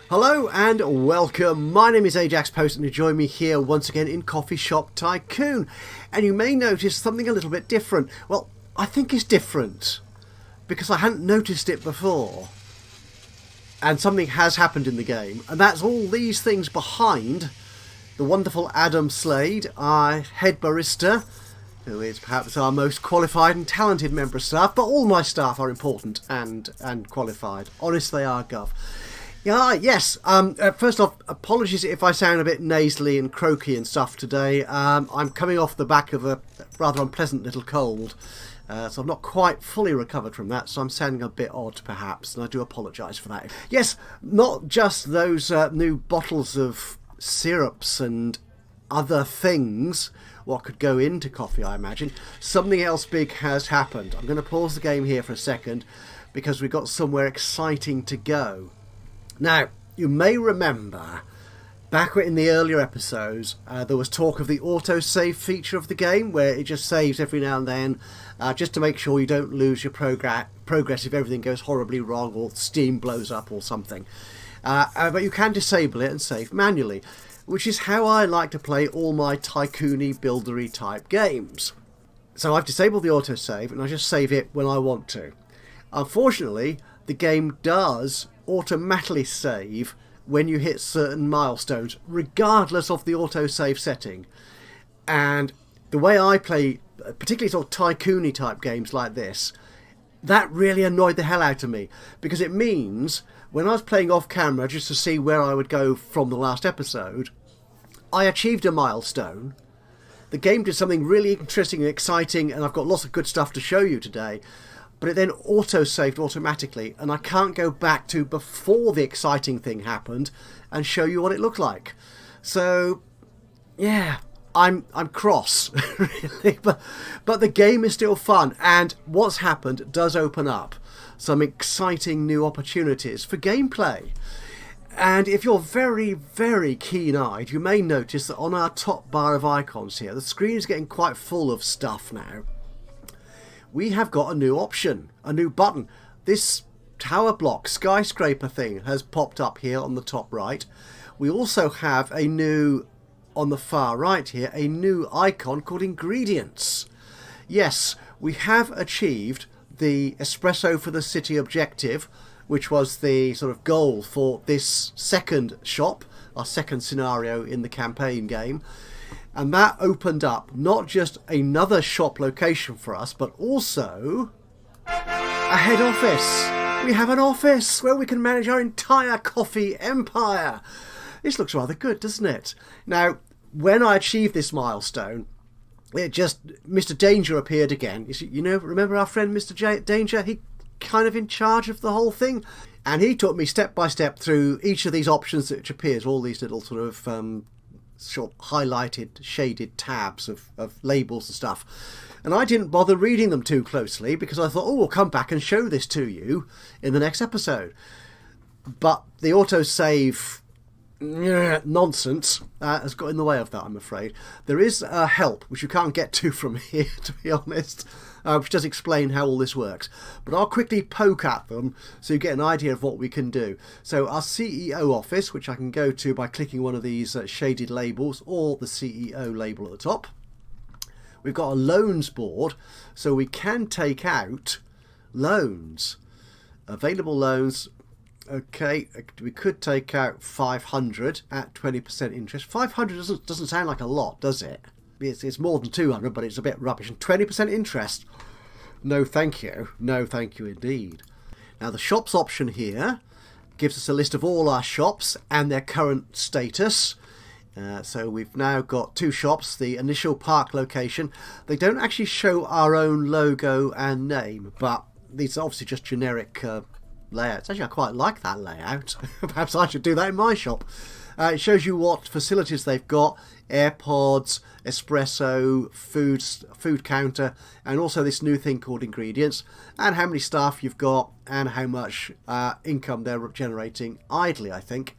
Hello and welcome. My name is Ajaxpost and you join me here once again in Coffee Shop Tycoon. And you may notice something a little bit different. Well, I think it's different because I hadn't noticed it before. And something has happened in the game, and that's all these things behind the wonderful Adam Slade, our head barista, who is perhaps our most qualified and talented member of staff, but all my staff are important and qualified. Honest they are, Gov. Yes. First off, apologies if I sound a bit nasally and croaky and stuff today. I'm coming off the back of a rather unpleasant little cold, so I'm not quite fully recovered from that, so I'm sounding a bit odd perhaps, and I do apologise for that. Yes, not just those new bottles of syrups and other things, what could go into coffee, I imagine. Something else big has happened. I'm going to pause the game here for a second because we've got somewhere exciting to go. Now, you may remember, back in the earlier episodes, there was talk of the autosave feature of the game, where it just saves every now and then, just to make sure you don't lose your progress if everything goes horribly wrong or Steam blows up or something. But you can disable it and save manually, which is how I like to play all my tycoon-y, buildery type games. So I've disabled the autosave and I just save it when I want to. Unfortunately, the game does automatically save when you hit certain milestones, regardless of the autosave setting. And the way I play, particularly sort of tycoon-y type games like this, that really annoyed the hell out of me, because it means when I was playing off camera just to see where I would go from the last episode, I achieved a milestone. The game did something really interesting and exciting, and I've got lots of good stuff to show you today. But it then auto-saved automatically, and I can't go back to before the exciting thing happened and show you what it looked like. So, yeah, I'm cross, really. But the game is still fun, and what's happened does open up some exciting new opportunities for gameplay. And if you're very, very keen-eyed, you may notice that on our top bar of icons here, the screen is getting quite full of stuff now. We have got a new option, a new button. This tower block skyscraper thing has popped up here on the top right. We also have a new, on the far right here, a new icon called ingredients. Yes, we have achieved the espresso for the city objective, which was the sort of goal for this second shop, our second scenario in the campaign game. And that opened up not just another shop location for us, but also a head office. We have an office where we can manage our entire coffee empire. This looks rather good, doesn't it? Now, when I achieved this milestone, Mr. Danger appeared again. You know, remember our friend Mr. Danger? He kind of in charge of the whole thing. And he took me step by step through each of these options which appears, all these little sort of short highlighted shaded tabs of labels and stuff, and I didn't bother reading them too closely because I thought, we'll come back and show this to you in the next episode. But the autosave nonsense has got in the way of that, I'm afraid. There is help which you can't get to from here, to be honest, which does explain how all this works, but I'll quickly poke at them so you get an idea of what we can do. So our CEO office, which I can go to by clicking one of these shaded labels or the CEO label at the top. We've got a loans board, so we can take out loans, available loans. Okay, we could take out 500 at 20% interest. 500 doesn't sound like a lot, does it? It's more than 200, but it's a bit rubbish. And 20% interest? No thank you. No thank you indeed. Now the shops option here gives us a list of all our shops and their current status. So we've now got two shops, the initial park location. They don't actually show our own logo and name, but these are obviously just generic layouts. Actually, I quite like that layout. Perhaps I should do that in my shop. It shows you what facilities they've got, AirPods, espresso, food counter, and also this new thing called ingredients, and how many staff you've got and how much income they're generating idly, I think.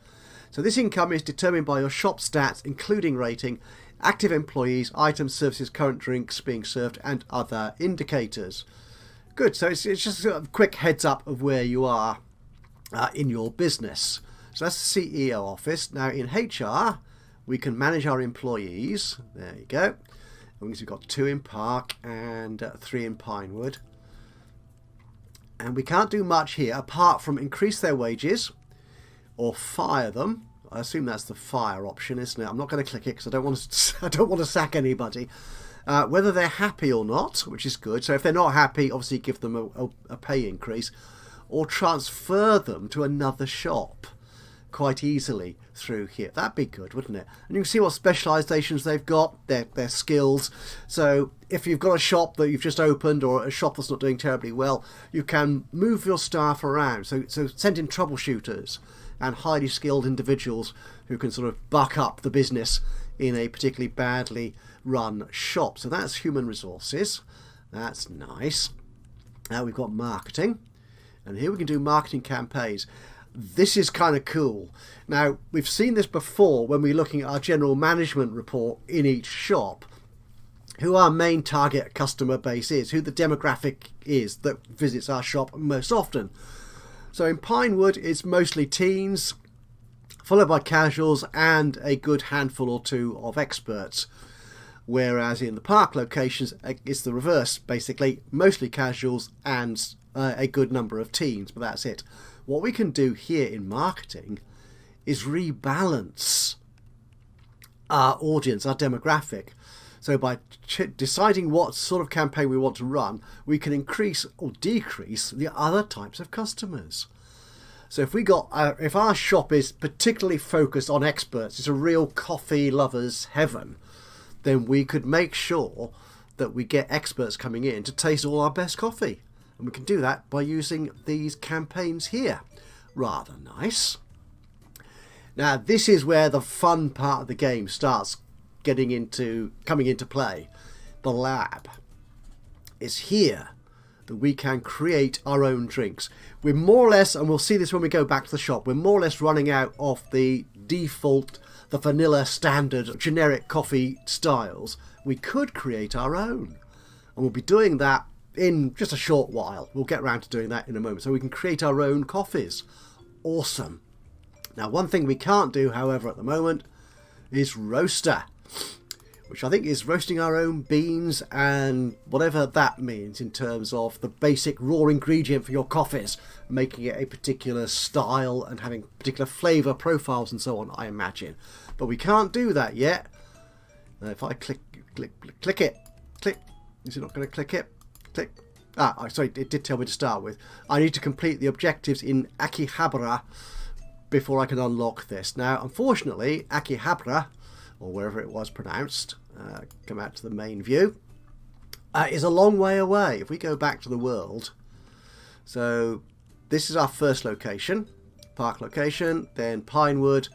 So this income is determined by your shop stats, including rating, active employees, items, services, current drinks being served, and other indicators. Good, so it's just a quick heads up of where you are in your business. So that's the CEO office. Now in HR, we can manage our employees. There you go. We've got 2 in Park and 3 in Pinewood. And we can't do much here apart from increase their wages or fire them. I assume that's the fire option, isn't it? I'm not going to click it because I don't want to sack anybody. Whether they're happy or not, which is good. So if they're not happy, obviously give them a pay increase, or transfer them to another shop quite easily through here. That'd be good, wouldn't it? And you can see what specializations they've got, their skills. So if you've got a shop that you've just opened or a shop that's not doing terribly well, you can move your staff around. So send in troubleshooters and highly skilled individuals who can sort of buck up the business in a particularly badly run shop. So that's human resources. That's nice. Now we've got marketing, and here we can do marketing campaigns. This is kind of cool. Now, we've seen this before when we're looking at our general management report in each shop, who our main target customer base is, who the demographic is that visits our shop most often. So in Pinewood, it's mostly teens, followed by casuals and a good handful or 2 of experts. Whereas in the Park locations, it's the reverse, basically, mostly casuals and a good number of teens, but that's it. What we can do here in marketing is rebalance our audience, our demographic. So by deciding what sort of campaign we want to run, we can increase or decrease the other types of customers. So if our shop is particularly focused on experts, it's a real coffee lover's heaven, then we could make sure that we get experts coming in to taste all our best coffee. And we can do that by using these campaigns here. Rather nice. Now this is where the fun part of the game starts coming into play. The lab. It's here that we can create our own drinks. We're more or less, and we'll see this when we go back to the shop, we're more or less running out of the default, the vanilla standard generic coffee styles. We could create our own. And we'll be doing that in just a short while. We'll get around to doing that in a moment. So we can create our own coffees. Awesome. Now, one thing we can't do, however, at the moment is roaster, which I think is roasting our own beans and whatever that means in terms of the basic raw ingredient for your coffees, making it a particular style and having particular flavour profiles and so on, I imagine. But we can't do that yet. If I click it, is it not going to click it? Click. Sorry, it did tell me to start with. I need to complete the objectives in Ajaxpost before I can unlock this. Now, unfortunately, Ajaxpost, or wherever it was pronounced, come out to the main view, is a long way away. If we go back to the world, so this is our first location, Park location, then Pinewood.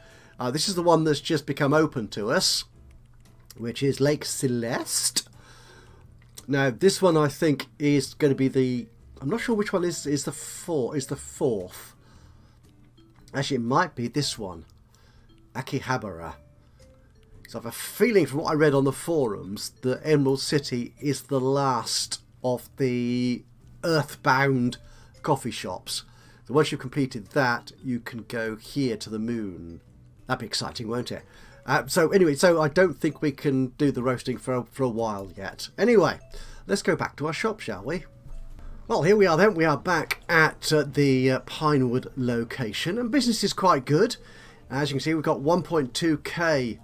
This is the one that's just become open to us, which is Lake Celeste. Now, this one I think is going to be the... I'm not sure which one is the fourth. Actually, it might be this one, Ajaxpost. So I have a feeling from what I read on the forums that Emerald City is the last of the earthbound coffee shops. So once you've completed that, you can go here to the moon. That'd be exciting, won't it? So anyway, I don't think we can do the roasting for a while yet. Anyway, let's go back to our shop, shall we? Well, here we are then. We are back at the Pinewood location, and business is quite good. As you can see, we've got 1.2k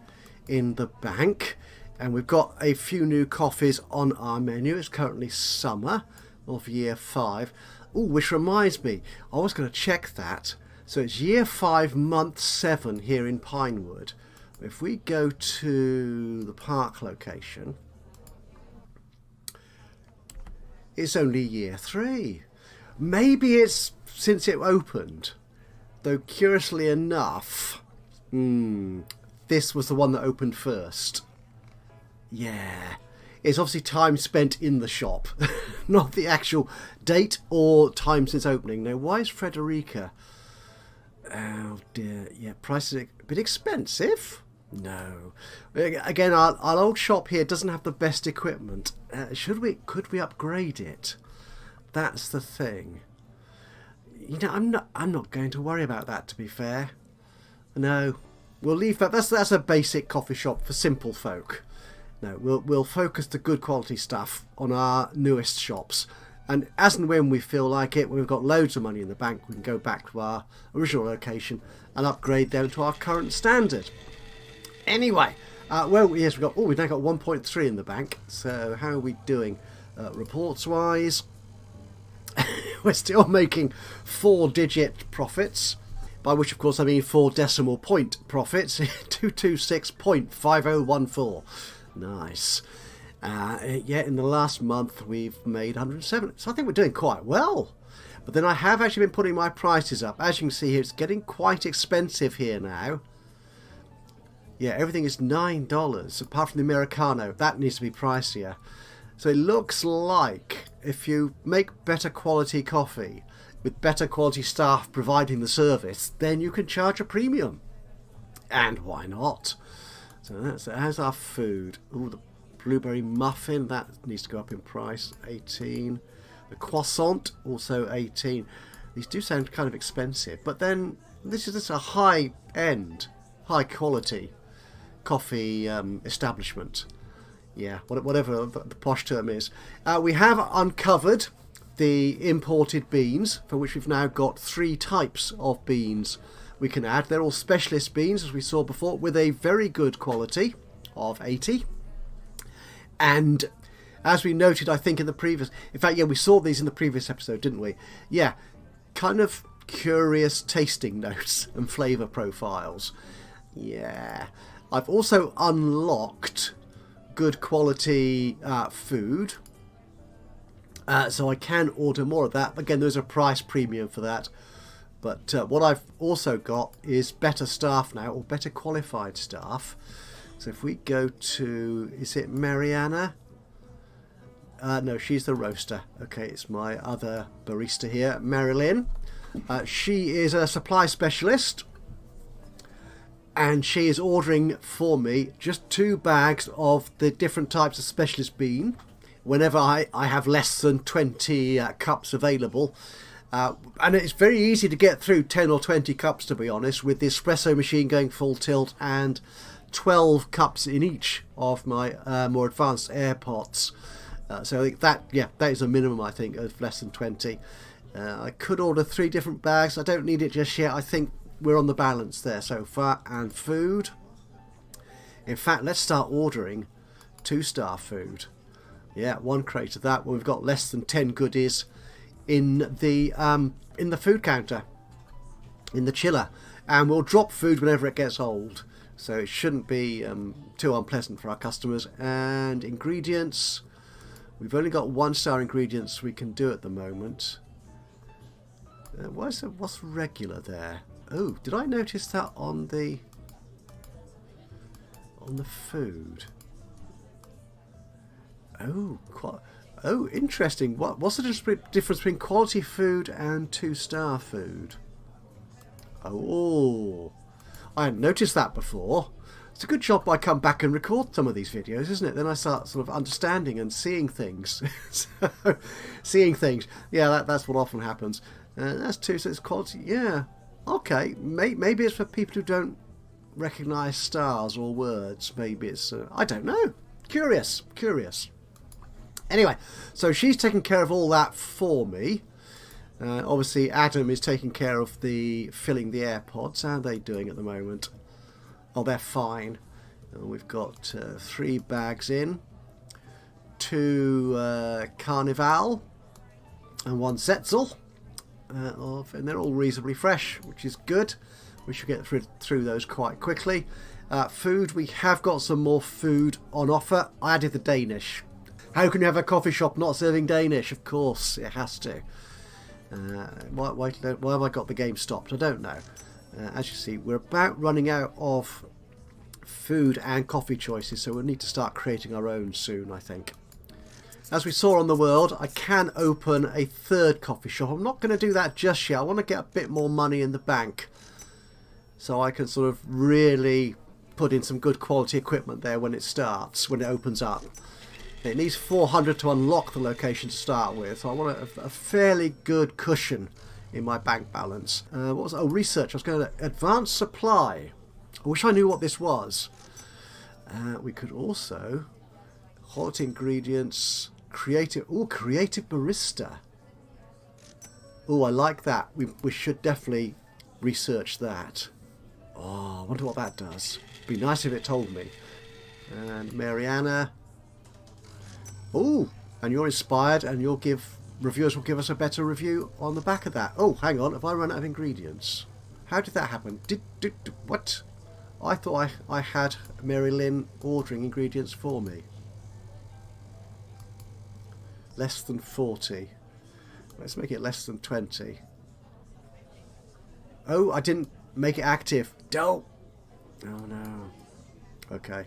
in the bank, and we've got a few new coffees on our menu. It's currently summer of year 5. Oh, which reminds me, I was going to check that. So it's year 5, month 7 here in Pinewood. If we go to the Park location, it's only year 3. Maybe it's since it opened, though curiously enough, this was the one that opened first. Yeah, it's obviously time spent in the shop, not the actual date or time since opening. Now, why is Frederica? Oh dear, yeah, price is a bit expensive. No. Again, our old shop here doesn't have the best equipment. Could we upgrade it? That's the thing. You know, I'm not going to worry about that, to be fair. No, we'll leave that. That's a basic coffee shop for simple folk. No, we'll focus the good quality stuff on our newest shops. And as and when we feel like it, when we've got loads of money in the bank, we can go back to our original location and upgrade them to our current standard. Anyway, well, yes, we've now got 1.3 in the bank. So how are we doing reports-wise? We're still making 4-digit profits, by which, of course, I mean 4 decimal point profits, 226.5014. Nice. Yeah, in the last month we've made 107. So I think we're doing quite well. But then I have actually been putting my prices up. As you can see here, it's getting quite expensive here now. Yeah, everything is $9, apart from the Americano. That needs to be pricier. So it looks like if you make better quality coffee with better quality staff providing the service, then you can charge a premium. And why not? So how's our food? Ooh, the blueberry muffin, that needs to go up in price, 18. The croissant, also 18. These do sound kind of expensive, but then this is a high-end, high-quality coffee establishment. Yeah, whatever the posh term is. We have uncovered the imported beans, for which we've now got 3 types of beans we can add. They're all specialist beans, as we saw before, with a very good quality of 80. And as we noted, I think in the previous... In fact, yeah, we saw these in the previous episode, didn't we? Yeah, kind of curious tasting notes and flavour profiles. Yeah. I've also unlocked good quality food. So I can order more of that. Again, there's a price premium for that. But what I've also got is better staff now, or better qualified staff. So if we go to, is it Mariana? No, she's the roaster. Okay, it's my other barista here, Marilyn. She is a supply specialist. And she is ordering for me just 2 bags of the different types of specialist bean. Whenever I have less than 20 cups available. And it's very easy to get through 10 or 20 cups, to be honest, with the espresso machine going full tilt and 12 cups in each of my more advanced air pots. So I think that is a minimum, I think, of less than 20. I could order 3 different bags. I don't need it just yet. I think we're on the balance there so far. And food. In fact, let's start ordering 2-star food. Yeah, 1 crate of that when we've got less than 10 goodies in the food counter, in the chiller, and we'll drop food whenever it gets old. So it shouldn't be too unpleasant for our customers. And ingredients, we've only got 1-star ingredients we can do at the moment. What's regular there? Oh, did I notice that on the food? Oh, interesting. What's the difference between quality food and 2-star food? Oh, I hadn't noticed that before. It's a good job I come back and record some of these videos, isn't it? Then I start sort of understanding and seeing things. Seeing things. Yeah, that's what often happens. That's 2, so it's quality. Yeah. Okay. Maybe it's for people who don't recognise stars or words. Maybe it's... I don't know. Curious. Anyway, so she's taking care of all that for me. Obviously, Adam is taking care of filling the AirPods. How are they doing at the moment? Oh, they're fine. We've got 3 bags in. 2 Carnival and 1 Zetzel. And they're all reasonably fresh, which is good. We should get through those quite quickly. Food, we have got some more food on offer. I added the Danish. How can you have a coffee shop not serving Danish? Of course, it has to. Why have I got the game stopped? I don't know. As you see, we're about running out of food and coffee choices, so we'll need to start creating our own soon, I think. As we saw on the world, I can open a 3rd coffee shop. I'm not going to do that just yet. I want to get a bit more money in the bank so I can sort of really put in some good quality equipment there when it opens up. It needs 400 to unlock the location to start with, so I want a fairly good cushion in my bank balance. What was it? Oh, research. I was going to advanced supply. I wish I knew what this was. We could also quality ingredients, creative. Oh, creative barista. Oh, I like that. We should definitely research that. Oh, I wonder what that does. Be nice if it told me. And Mariana. Oh, and you're inspired, and reviewers will give us a better review on the back of that. Oh, hang on. Have I run out of ingredients? How did that happen? What? I thought I had Mary Lynn ordering ingredients for me. Less than 40. Let's make it less than 20. Oh, I didn't make it active. Don't. Oh no. Okay.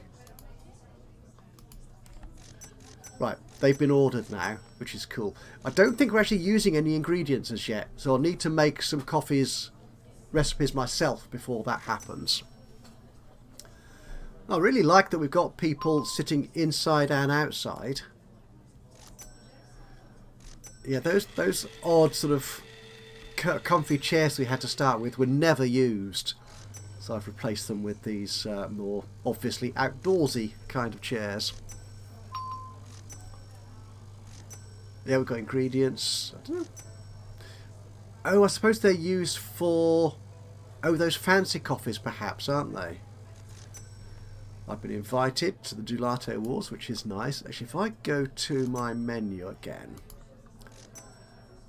Right, they've been ordered now, which is cool. I don't think we're actually using any ingredients as yet, so I'll need to make some recipes myself before that happens. I really like that we've got people sitting inside and outside. Yeah, those odd sort of comfy chairs we had to start with were never used. So I've replaced them with these more obviously outdoorsy kind of chairs. Yeah, we've got ingredients. I don't know. Oh, I suppose they're used for... Oh, those fancy coffees perhaps, aren't they? I've been invited to the Jaleo Awards, which is nice. Actually, if I go to my menu again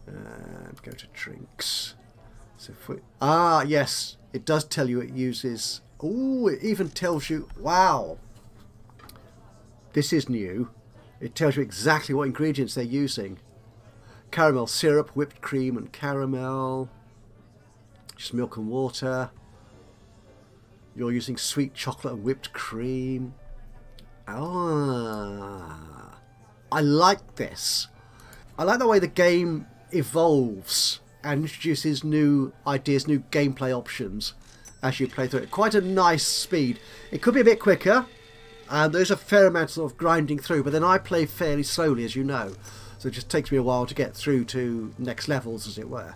and go to drinks, so if we, yes, it does tell you it uses. Oh, it even tells you. Wow, this is new. It tells you exactly what ingredients they're using: caramel syrup, whipped cream, and caramel. Just milk and water. You're using sweet chocolate and whipped cream. Ah, I like this. I like the way the game evolves and introduces new ideas, new gameplay options as you play through it. Quite a nice speed. It could be a bit quicker, and there's a fair amount of grinding through, but then I play fairly slowly, as you know. So it just takes me a while to get through to next levels, as it were.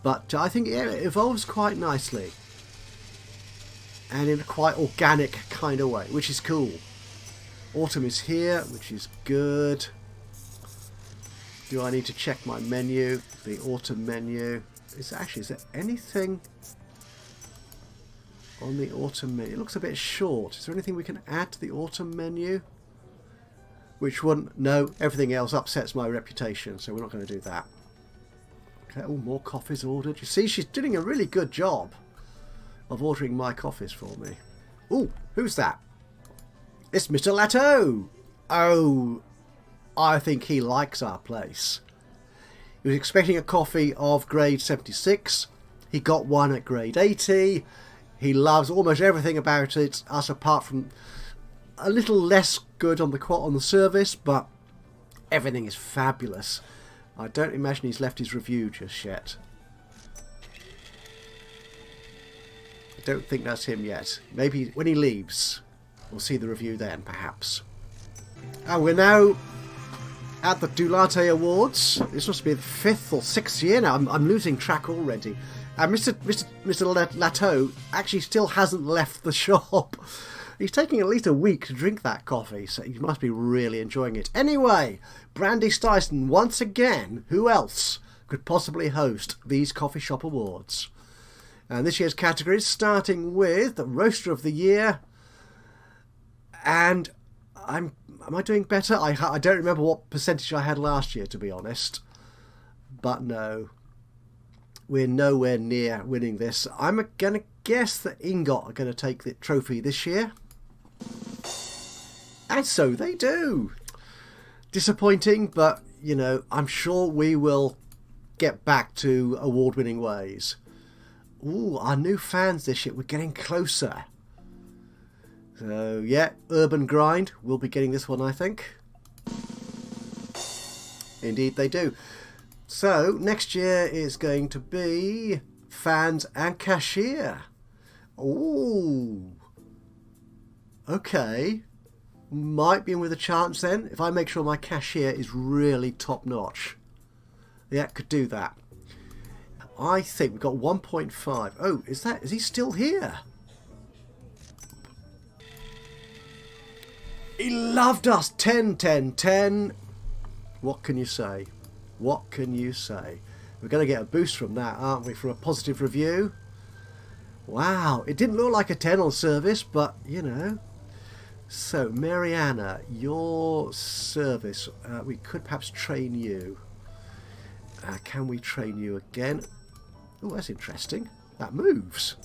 But I think it evolves quite nicely. And in a quite organic kind of way, which is cool. Autumn is here, which is good. Do I need to check my menu? The autumn menu. Is there anything on the autumn menu? It looks a bit short. Is there anything we can add to the autumn menu? Which one? No, everything else upsets my reputation, so we're not going to do that. Okay, oh, more coffees ordered. You see, she's doing a really good job of ordering my coffees for me. Oh, who's that? It's Mr. Lato. Oh, I think he likes our place. He was expecting a coffee of grade 76. He got one at grade 80. He loves almost everything about it, us apart from a little less good on the service, but everything is fabulous. I don't imagine he's left his review just yet. Don't think that's him yet. Maybe when he leaves, we'll see the review then, perhaps. And we're now at the Jaleo Awards. This must be the 5th or 6th year now. I'm losing track already. And Mr. Lato actually still hasn't left the shop. He's taking at least a week to drink that coffee, so he must be really enjoying it. Anyway, Brandy Styson, once again, who else could possibly host these Coffee Shop Awards? And this year's categories, starting with the Roaster of the Year. And am I doing better? I don't remember what percentage I had last year, to be honest. But no, we're nowhere near winning this. I'm going to guess that Ingot are going to take the trophy this year. And so they do. Disappointing, but, you know, I'm sure we will get back to award-winning ways. Ooh, our new fans this year. We're getting closer. So, yeah, Urban Grind will be getting this one, I think. Indeed, they do. So, next year is going to be Fans and Cashier. Ooh. Okay. Might be in with a chance then, if I make sure my cashier is really top-notch. Yeah, could do that. I think we've got 1.5. Oh, is he still here? He loved us. 10, 10, 10. What can you say? What can you say? We're going to get a boost from that, aren't we, from a positive review? Wow, it didn't look like a 10 on service, but, you know. So, Mariana, your service, we could perhaps train you. Can we train you again? Oh, that's interesting. That moves.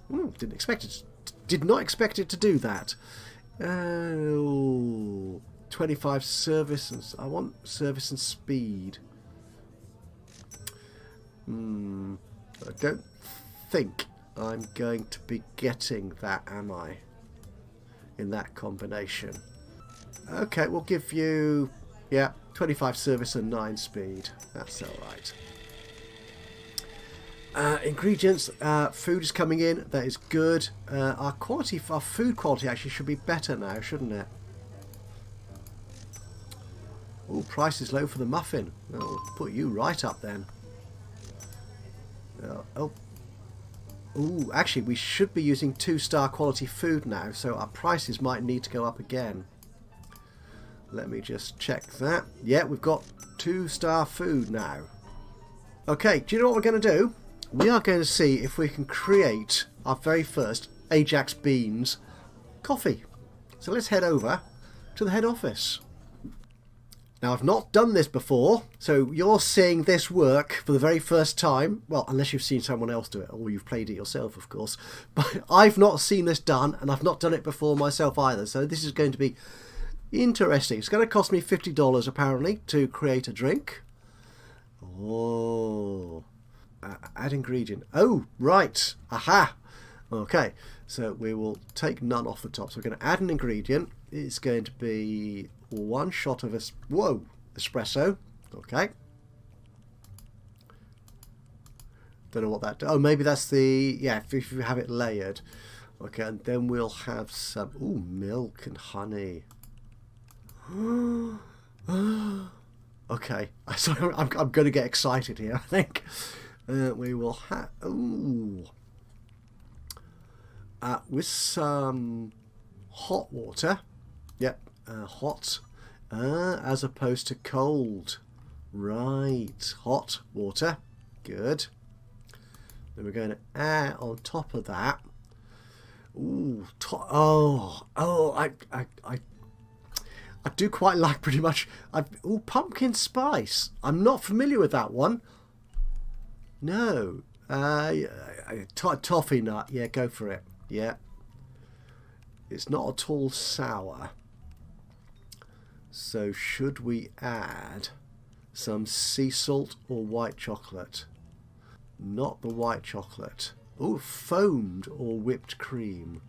Did not expect it to do that. 25 service, and I want service and speed. I don't think I'm going to be getting that, am I? In that combination. Okay, we'll give you, 25 service and 9 speed. That's alright. Ingredients, food is coming in. That is good. Our food quality actually should be better now, shouldn't it? Oh, price is low for the muffin. I'll put you right up then. Actually, we should be using 2-star quality food now, so our prices might need to go up again. Let me just check that. Yeah, we've got 2-star food now. Okay, do you know what we're going to do? We are going to see if we can create our very first Ajax Beans coffee. So let's head over to the head office. Now, I've not done this before, so you're seeing this work for the very first time. Well, unless you've seen someone else do it, or you've played it yourself, of course. But I've not seen this done, and I've not done it before myself either. So this is going to be interesting. It's going to cost me $50, apparently, to create a drink. Oh, add ingredient. Oh, right. Aha. Okay, so we will take none off the top. So we're going to add an ingredient. It's going to be 1 shot of espresso. Okay. Don't know what that does. Oh, maybe that's the, if you have it layered. Okay, and then we'll have some, milk and honey. Okay, sorry, I'm going to get excited here, I think. We will have, with some hot water. Yep, hot, as opposed to cold. Right, hot water. Good. Then we're going to add on top of that. I do quite like pretty much. Pumpkin spice. I'm not familiar with that one. No. Toffee nut. Yeah, go for it. Yeah. It's not at all sour. So should we add some sea salt or white chocolate? Not the white chocolate. Oh, foamed or whipped cream.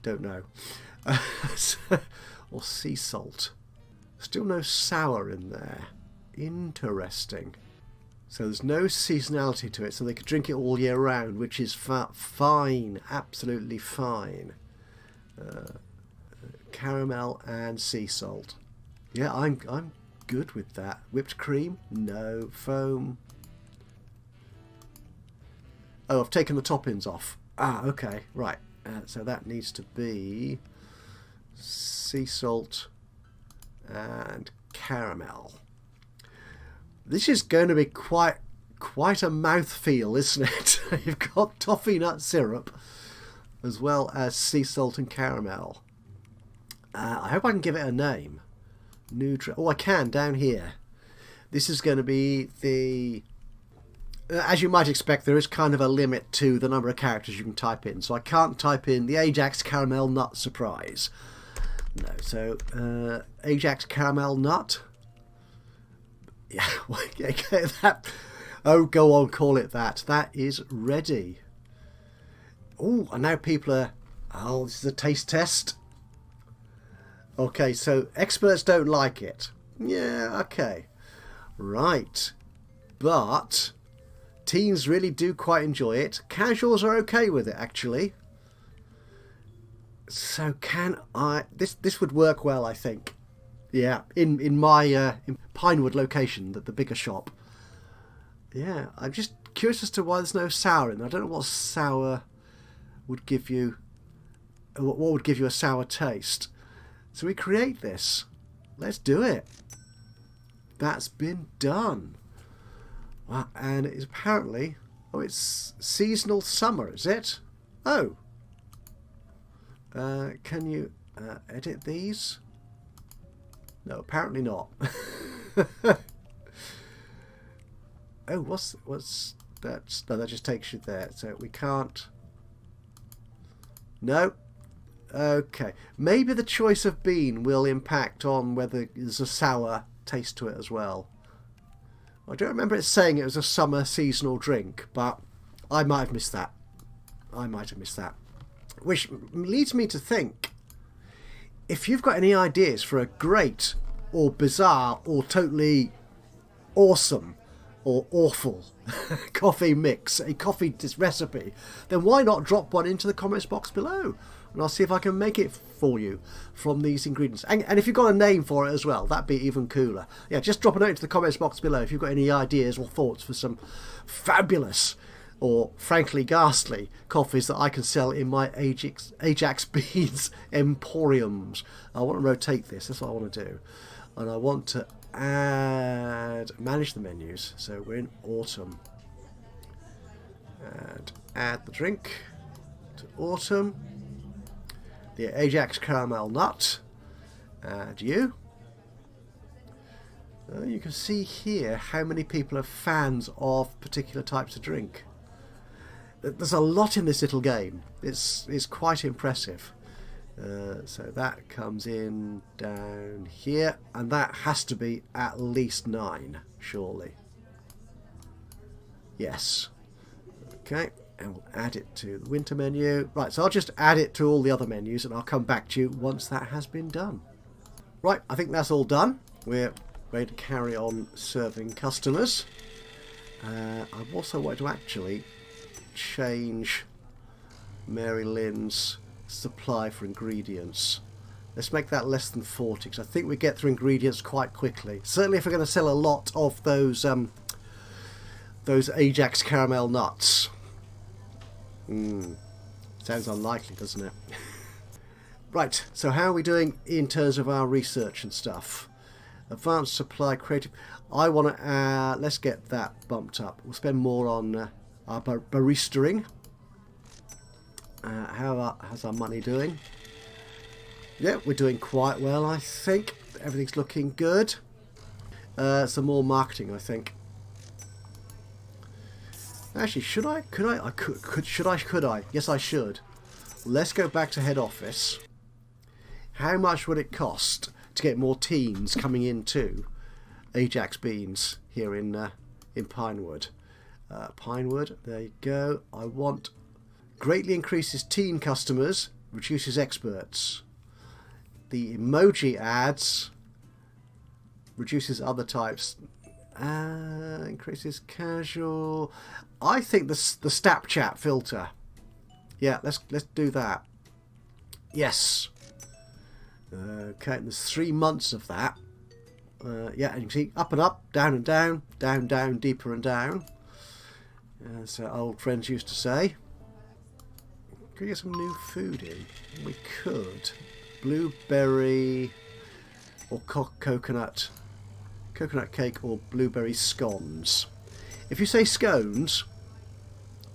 Don't know. Or sea salt. Still no sour in there. Interesting. So there's no seasonality to it, so they could drink it all year round, which is fine. Absolutely fine. Caramel and sea salt. Yeah, I'm good with that. Whipped cream? No. Foam? Oh, I've taken the toppings off. Okay, right. So that needs to be sea salt and caramel. This is going to be quite a mouthfeel, isn't it? You've got toffee nut syrup as well as sea salt and caramel. I hope I can give it a name. Oh, I can down here. This is going to be the... As you might expect, there is kind of a limit to the number of characters you can type in. So I can't type in the Ajax Caramel Nut Surprise. No, so Ajax Caramel Nut. Yeah, okay, that. Oh, go on, call it that. That is ready. Oh, and now people are... Oh, this is a taste test. Okay, so experts don't like it. Yeah, okay. Right. But teens really do quite enjoy it. Casuals are okay with it, actually. So can I... This would work well, I think. Yeah, in my in Pinewood location, the bigger shop. Yeah, I'm just curious as to why there's no sour in there. I don't know what sour would give you, what would give you a sour taste. So we create this. Let's do it. That's been done. Wow, and it's apparently, oh, it's seasonal summer, is it? Oh. Can you edit these? No, apparently not. Oh, what's that? No, that just takes you there. So we can't. No. Okay. Maybe the choice of bean will impact on whether there's a sour taste to it as well. I don't remember it saying it was a summer seasonal drink, but I might have missed that. Which leads me to think, if you've got any ideas for a great or bizarre or totally awesome or awful coffee mix, a coffee recipe, then why not drop one into the comments box below, and I'll see if I can make it for you from these ingredients. And if you've got a name for it as well, that'd be even cooler. Yeah, just drop a note into the comments box below if you've got any ideas or thoughts for some fabulous or frankly ghastly coffees that I can sell in my Ajax Beans emporiums. I want to rotate this, that's what I want to do. And I want to manage the menus. So we're in autumn. And add the drink to autumn. The Ajax caramel nut. Add you. You can see here how many people are fans of particular types of drink. There's a lot in this little game. It's quite impressive. So that comes in down here, and that has to be at least 9, surely. Yes. Okay, and we'll add it to the winter menu. Right, so I'll just add it to all the other menus, and I'll come back to you once that has been done. Right, I think that's all done. We're ready to carry on serving customers. I've also wanted to actually change Mary Lynn's supply for ingredients. Let's make that less than 40, because I think we get through ingredients quite quickly. Certainly if we're going to sell a lot of those Ajax caramel nuts. Sounds unlikely, doesn't it? Right, so how are we doing in terms of our research and stuff? Advanced supply, creative. I want to, let's get that bumped up. We'll spend more on our baristering. How's our money doing? Yeah, we're doing quite well, I think. Everything's looking good. Some more marketing, I think. Actually, should I? Could I? Could I? Yes, I should. Let's go back to head office. How much would it cost to get more teams coming into Ajax Beans here in Pinewood? Pinewood, there you go. I want greatly increases teen customers, reduces experts. The emoji ads reduces other types. Increases casual. I think the Snapchat filter. Yeah, let's do that. Yes. Okay, there's 3 months of that. Yeah, and you can see up and up, down and down, down, down, deeper and down. As old friends used to say. Could we get some new food in? We could. Blueberry or coconut cake or blueberry scones. If you say scones,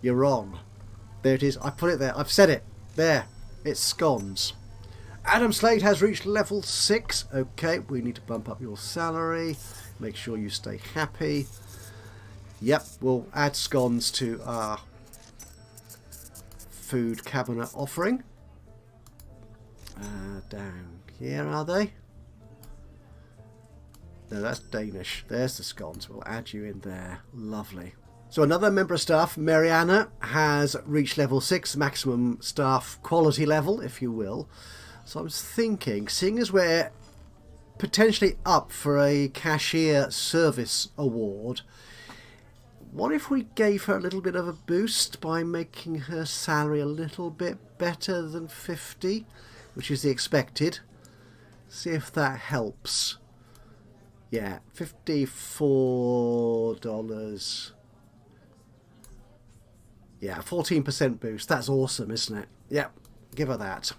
you're wrong. There it is. I put it there. I've said it. There. It's scones. Adam Slade has reached level 6. Okay, we need to bump up your salary. Make sure you stay happy. Yep, we'll add scones to our food cabinet offering. Down here, are they? No, that's Danish. There's the scones. We'll add you in there. Lovely. So another member of staff, Mariana, has reached level 6, maximum staff quality level, if you will. So I was thinking, seeing as we're potentially up for a cashier service award, what if we gave her a little bit of a boost by making her salary a little bit better than 50, which is the expected. See if that helps. Yeah, $54. Yeah, 14% boost. That's awesome, isn't it? Yep, give her that.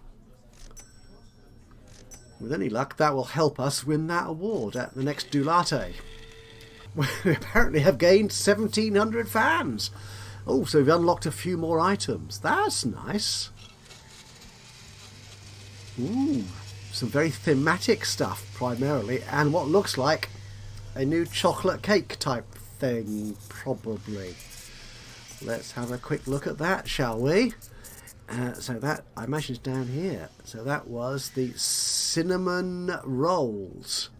With any luck, that will help us win that award at the next Do Latte. We apparently have gained 1,700 fans. Oh, so we've unlocked a few more items. That's nice. Ooh, some very thematic stuff primarily, and what looks like a new chocolate cake type thing, probably. Let's have a quick look at that, shall we? So that, I imagine, is down here. So that was the cinnamon rolls.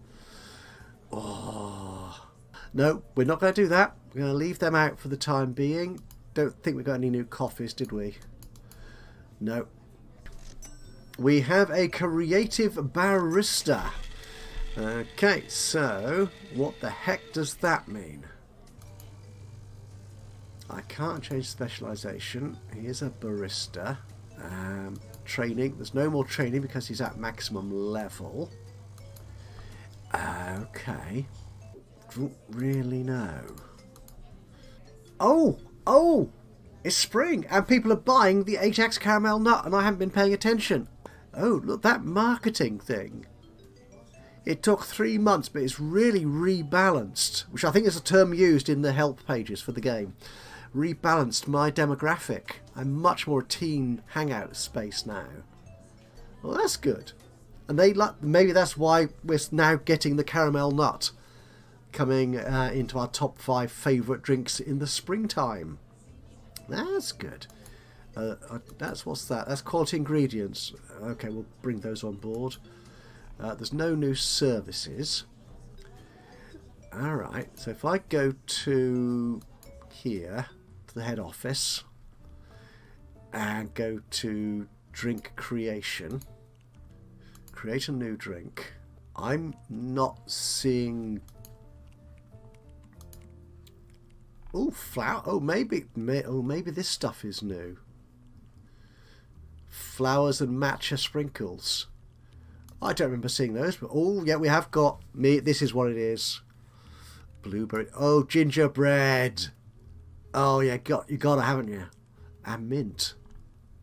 Oh, no, we're not going to do that. We're going to leave them out for the time being. Don't think we got any new coffees, did we? No. We have a creative barista. Okay, so what the heck does that mean? I can't change specialisation. He is a barista. Training. There's no more training because he's at maximum level. Okay. Don't really know. Oh! It's spring and people are buying the Ajax caramel nut and I haven't been paying attention. Oh, look, that marketing thing. It took 3 months, but it's really rebalanced, which I think is a term used in the help pages for the game. Rebalanced my demographic. I'm much more a teen hangout space now. Well, that's good. And maybe that's why we're now getting the caramel nut coming into our top 5 favourite drinks in the springtime. That's good. What's that? That's quality ingredients. Okay, we'll bring those on board. There's no new services. Alright, so if I go to here, to the head office, and go to drink creation, create a new drink, I'm not seeing... Oh, flour. Oh, maybe this stuff is new. Flowers and matcha sprinkles. I don't remember seeing those, but oh yeah, we have got me. This is what it is. Blueberry. Oh, gingerbread. Oh yeah, you got it, haven't you? And mint.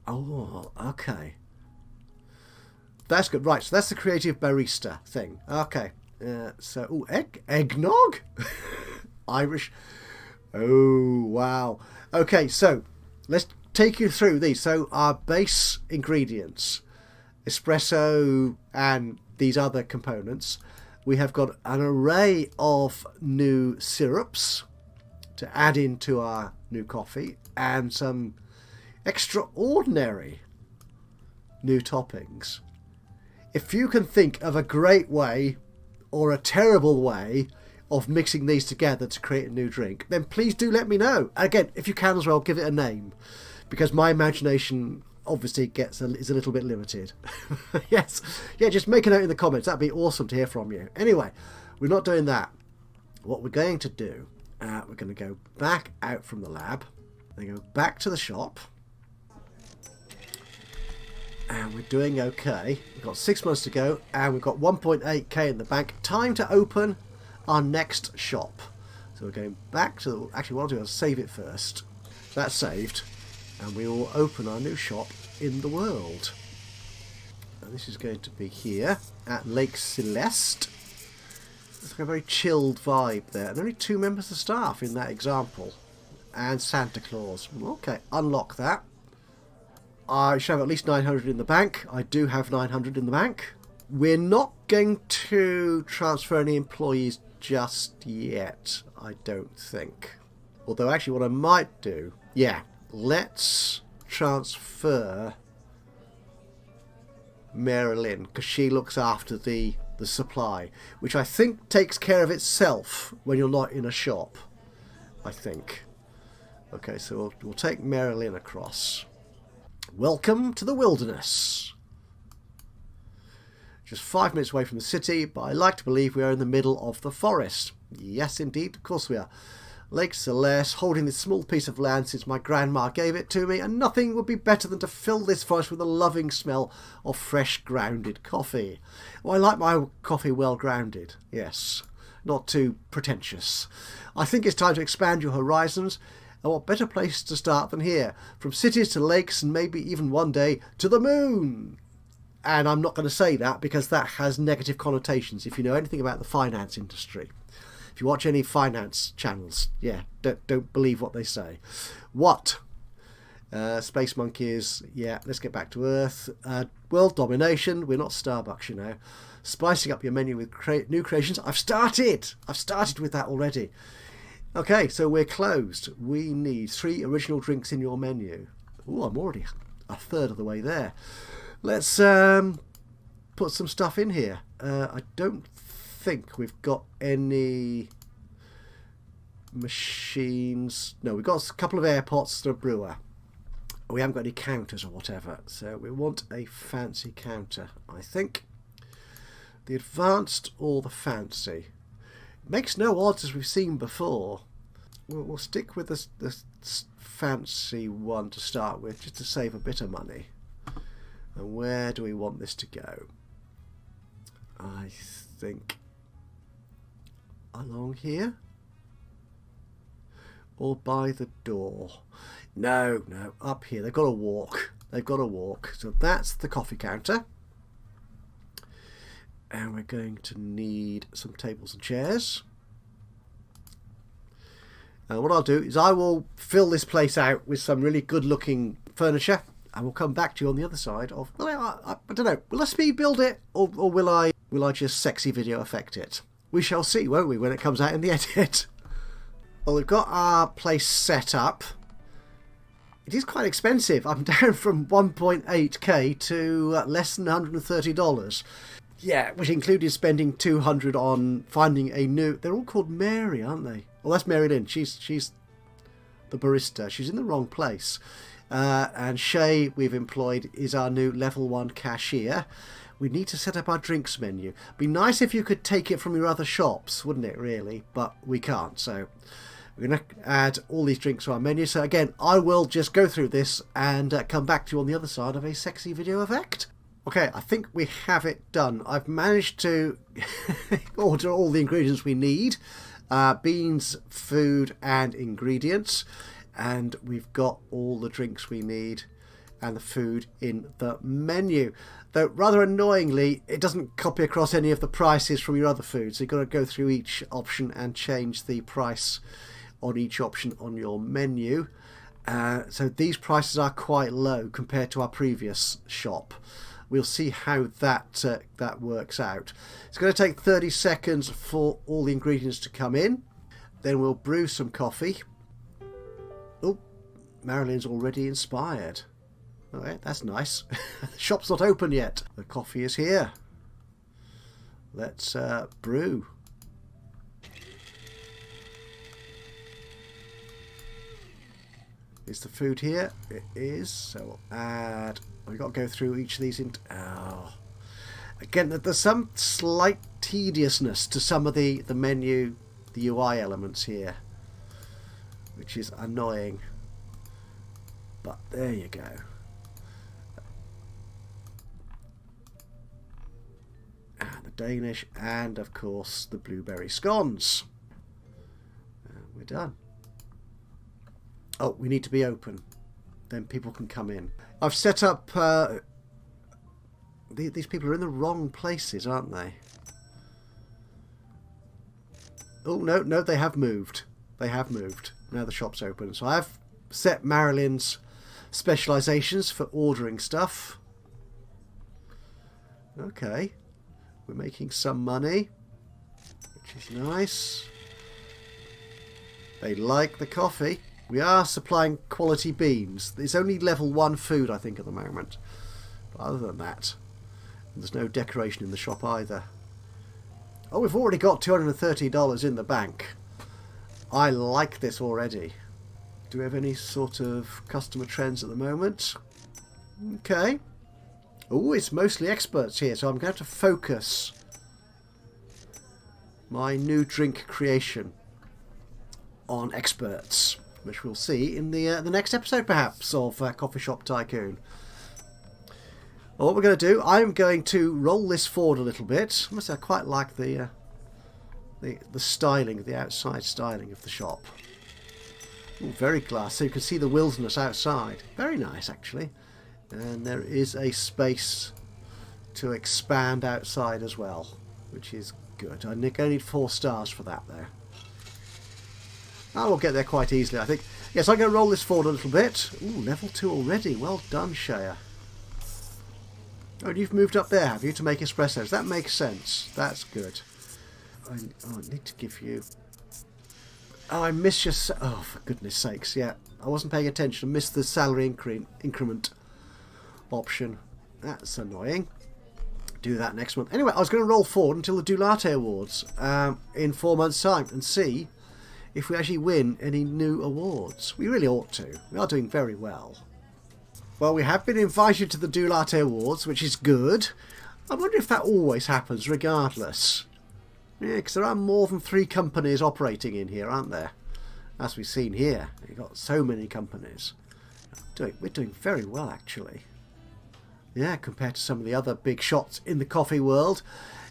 Oh, okay. That's good. Right, so that's the creative barista thing. Okay. So, eggnog? Irish. Oh, wow. Okay, so let's take you through these. So our base ingredients, espresso and these other components. We have got an array of new syrups to add into our new coffee and some extraordinary new toppings. If you can think of a great way or a terrible way of mixing these together to create a new drink, then please do let me know. Again, if you can as well, give it a name, because my imagination obviously is a little bit limited. Yes, yeah, just make a note in the comments. That'd be awesome to hear from you. Anyway, we're not doing that. What we're going to do, we're going to go back out from the lab, then go back to the shop, and we're doing okay. We've got 6 months to go, and we've got 1.8k in the bank. Time to open our next shop. So we're going back to actually what I'll do is save it first. That's saved, and we will open our new shop in the world. And this is going to be here at Lake Celeste. It's like a very chilled vibe there, and only 2 members of staff in that example, and Santa Claus. Okay, unlock that. I should have at least 900 in the bank. I do have 900 in the bank. We're not going to transfer any employees just yet, I don't think. Although actually what I might do, yeah, let's transfer Marilyn, because she looks after the supply, which I think takes care of itself when you're not in a shop, I think. Okay, so we'll take Marilyn across. Welcome to the wilderness. Just 5 minutes away from the city, but I like to believe we are in the middle of the forest. Yes, indeed, of course we are. Lake Celeste, holding this small piece of land since my grandma gave it to me, and nothing would be better than to fill this forest with a loving smell of fresh grounded coffee. Well, I like my coffee well grounded, yes, not too pretentious. I think it's time to expand your horizons. And what better place to start than here? From cities to lakes and maybe even one day to the moon. And I'm not going to say that because that has negative connotations if you know anything about the finance industry. If you watch any finance channels, yeah, don't believe what they say. What? Space monkeys, yeah, let's get back to Earth. World domination, we're not Starbucks, you know. Spicing up your menu with new creations. I've started with that already. Okay, so we're closed. We need 3 original drinks in your menu. Oh, I'm already a third of the way there. Let's put some stuff in here. I don't think we've got any machines. No, we've got a couple of air pots and a brewer. We haven't got any counters or whatever, so we want a fancy counter, I think. The advanced or the fancy. Makes no odds as we've seen before. We'll stick with the fancy one to start with, just to save a bit of money. And where do we want this to go? I think along here? Or by the door? No, up here. They've got to walk. So that's the coffee counter. And we're going to need some tables and chairs. And what I'll do is I will fill this place out with some really good looking furniture. And we'll come back to you on the other side of... Well, I don't know. Will I speed build it? Or will I just sexy video effect it? We shall see, won't we, when it comes out in the edit. Well, we've got our place set up. It is quite expensive. I'm down from 1.8k to less than $130. Yeah, which included spending $200 on finding a new... They're all called Mary, aren't they? Well, that's Mary Lynn. She's the barista. She's in the wrong place. And Shay, we've employed, is our new level 1 cashier. We need to set up our drinks menu. Be nice if you could take it from your other shops, wouldn't it, really? But we can't, so... We're going to add all these drinks to our menu. So again, I will just go through this and come back to you on the other side of a sexy video effect. Okay, I think we have it done. I've managed to order all the ingredients we need. Beans, food and ingredients. And we've got all the drinks we need and the food in the menu. Though rather annoyingly, it doesn't copy across any of the prices from your other food. So you've got to go through each option and change the price on each option on your menu. So these prices are quite low compared to our previous shop. We'll see how that works out. It's going to take 30 seconds for all the ingredients to come in. Then we'll brew some coffee. Oh, Marilyn's already inspired. Alright, that's nice. The shop's not open yet. The coffee is here. Let's brew. Is the food here? It is. So we'll add... We've got to go through each of these. Again, there's some slight tediousness to some of the menu, the UI elements here, which is annoying. But there you go. And the Danish, and of course the blueberry scones. And we're done. Oh, we need to be open. Then people can come in. I've set up... these people are in the wrong places, aren't they? Oh, no, they have moved. They have moved. Now the shop's open. So I've set Marilyn's specializations for ordering stuff. Okay. We're making some money, which is nice. They like the coffee. We are supplying quality beans. It's only level 1 food, I think, at the moment. But other than that, there's no decoration in the shop either. Oh, we've already got $230 in the bank. I like this already. Do we have any sort of customer trends at the moment? Okay. Oh, it's mostly experts here, so I'm going to have to focus my new drink creation on experts, which we'll see in the next episode, perhaps, of Coffee Shop Tycoon. Well, what we're going to do, I'm going to roll this forward a little bit. I must say, I quite like the styling, the outside styling of the shop. Ooh, very glass, so you can see the wilderness outside. Very nice, actually. And there is a space to expand outside as well, which is good. I need 4 stars for that, though. I will get there quite easily, I think. Yes, I'm going to roll this forward a little bit. Ooh, level 2 already. Well done, Shea. Oh, and you've moved up there, have you, to make espressos? That makes sense. That's good. I need to give you... Oh, I missed your... Oh, for goodness sakes, yeah. I wasn't paying attention. I missed the salary increment option. That's annoying. Do that next month. Anyway, I was going to roll forward until the Dulate Awards in 4 months' time and see if we actually win any new awards. We really ought to. We are doing very well. Well, we have been invited to the Dulate Awards, which is good. I wonder if that always happens, regardless. Yeah, because there are more than 3 companies operating in here, aren't there? As we've seen here. We've got so many companies. We're doing very well, actually. Yeah, compared to some of the other big shots in the coffee world.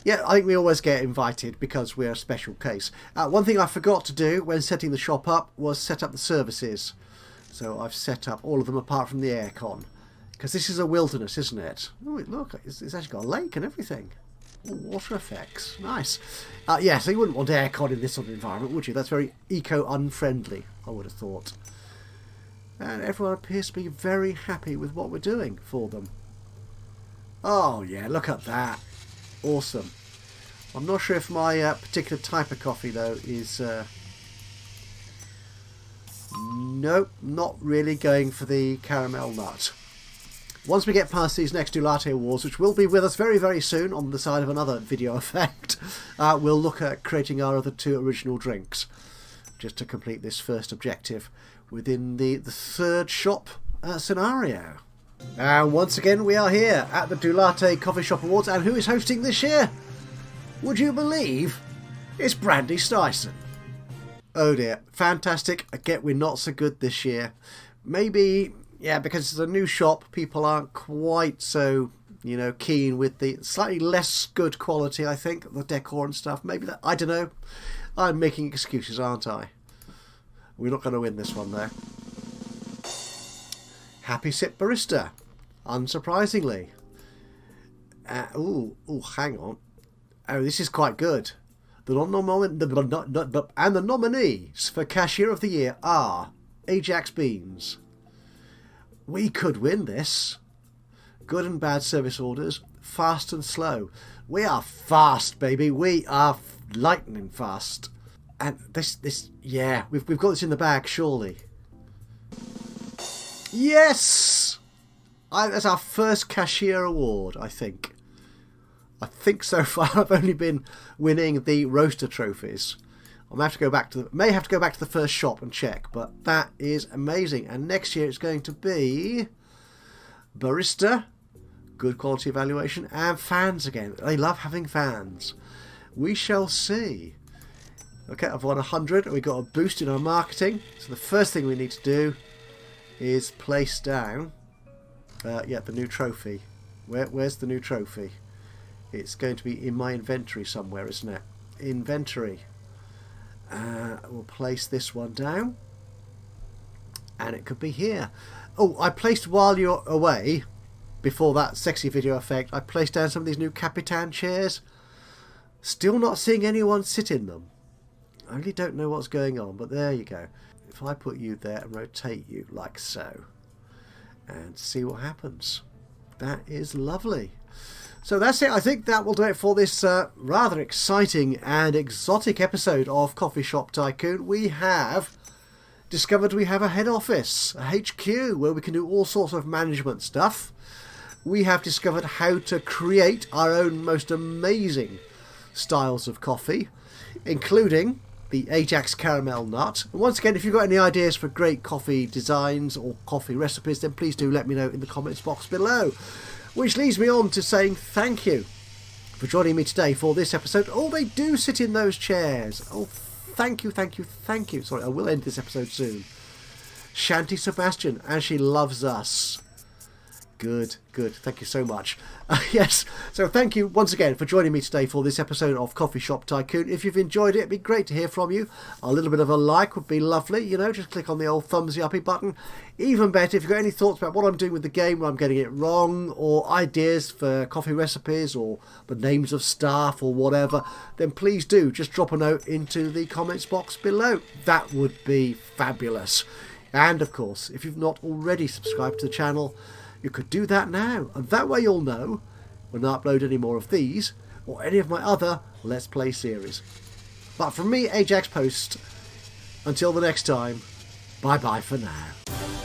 Yeah, I think we always get invited because we're a special case. One thing I forgot to do when setting the shop up was set up the services. So I've set up all of them apart from the aircon. Because this is a wilderness, isn't it? Oh, look, it's actually got a lake and everything. Ooh, water effects. Nice. Yeah, so you wouldn't want aircon in this sort of environment, would you? That's very eco-unfriendly, I would have thought. And everyone appears to be very happy with what we're doing for them. Oh, yeah, look at that. Awesome. I'm not sure if my particular type of coffee, though, is... Nope, not really going for the caramel nut. Once we get past these next 2 latte awards, which will be with us very, very soon on the side of another video effect, we'll look at creating our other 2 original drinks, just to complete this first objective within the 3rd shop scenario. And once again, we are here at the Dulate Coffee Shop Awards, and who is hosting this year? Would you believe? It's Brandy Styson. Oh dear, fantastic. I get we're not so good this year. Maybe, yeah, because it's a new shop, people aren't quite so, you know, keen with the slightly less good quality, I think, the decor and stuff. Maybe that, I don't know. I'm making excuses, aren't I? We're not going to win this one, though. Happy Sip Barista, unsurprisingly. Ooh, hang on. Oh, this is quite good. The nominees for Cashier of the Year are Ajax Beans. We could win this. Good and bad service orders, fast and slow. We are fast, baby. We are lightning fast. And this, yeah, we've got this in the bag, surely. Yes! That's our first cashier award, I think. I think so far I've only been winning the roaster trophies. I may have to go back to the first shop and check, but that is amazing. And next year it's going to be barista, good quality evaluation, and fans again. They love having fans. We shall see. Okay, I've won 100 and we got a boost in our marketing. So the first thing we need to do is place down the new trophy. Where's the new trophy? It's going to be in my inventory somewhere, isn't it? Inventory. We'll place this one down. And it could be here. Oh, I placed while you're away, before that sexy video effect, I placed down some of these new Capitan chairs. Still not seeing anyone sit in them. I really don't know what's going on, but there you go. If I put you there and rotate you like so, and see what happens. That is lovely. So that's it. I think that will do it for this rather exciting and exotic episode of Coffee Shop Tycoon. We have discovered we have a head office, a HQ, where we can do all sorts of management stuff. We have discovered how to create our own most amazing styles of coffee, including the Ajax Caramel Nut. And once again, if you've got any ideas for great coffee designs or coffee recipes, then please do let me know in the comments box below. Which leads me on to saying thank you for joining me today for this episode. Oh, they do sit in those chairs. Oh, thank you, thank you, thank you. Sorry, I will end this episode soon. Shanti Sebastian, and she loves us. Good, good. Thank you so much. Yes, so thank you once again for joining me today for this episode of Coffee Shop Tycoon. If you've enjoyed it, it'd be great to hear from you. A little bit of a like would be lovely, you know, just click on the old thumbsy uppy button. Even better, if you've got any thoughts about what I'm doing with the game, where I'm getting it wrong, or ideas for coffee recipes, or the names of staff, or whatever, then please do just drop a note into the comments box below. That would be fabulous. And of course, if you've not already subscribed to the channel, you could do that now, and that way you'll know when I upload any more of these or any of my other Let's Play series. But from me, Ajaxpost, until the next time, bye bye for now.